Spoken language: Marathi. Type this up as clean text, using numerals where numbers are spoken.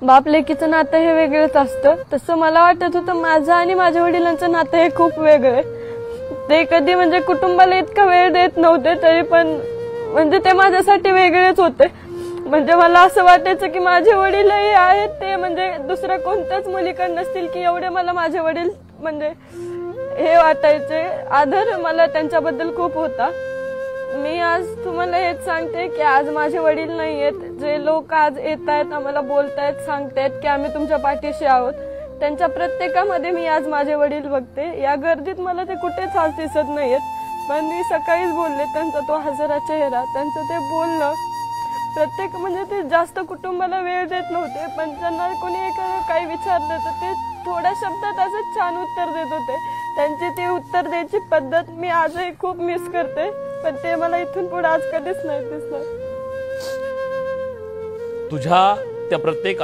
बाप लेकीचं नातं हे वेगळंच असतं, तसं मला वाटत होतं माझं आणि माझ्या वडिलांचं नातं हे खूप वेगळं आहे. ते कधी म्हणजे कुटुंबाला इतका वेळ देत नव्हते, तरी पण म्हणजे ते माझ्यासाठी वेगळेच होते. म्हणजे मला असं वाटायचं की माझे वडीलही आहेत ते म्हणजे दुसऱ्या कोणत्याच मुलीकडे नसतील की एवढे मला माझे वडील म्हणजे हे वाटायचे. आदर मला त्यांच्याबद्दल खूप होता. मी आज तुम्हाला हेच सांगते की आज माझे वडील नाही आहेत. जे लोक आज येत आहेत, आम्हाला बोलतायत, सांगतायत की आम्ही तुमच्या पाठीशी आहोत, त्यांच्या प्रत्येकामध्ये मी आज माझे वडील बघते. या गर्दीत मला ते कुठेच आज दिसत नाहीयेत, पण मी सकाळीच बोलले त्यांचा तो हसरा चेहरा, त्यांचं ते बोलणं, प्रत्येक म्हणजे ते जास्त कुटुंबाला वेळ देत नव्हते, पण त्यांना कोणी काही विचारलं तर ते थोड्या शब्दात असं छान उत्तर देत होते. त्यांची ती उत्तर द्यायची पद्धत मी आजही खूप मिस करते, पण ते मला इथून पुढे आज कधीच नाही दिसणार. तुझ्या त्या प्रत्येक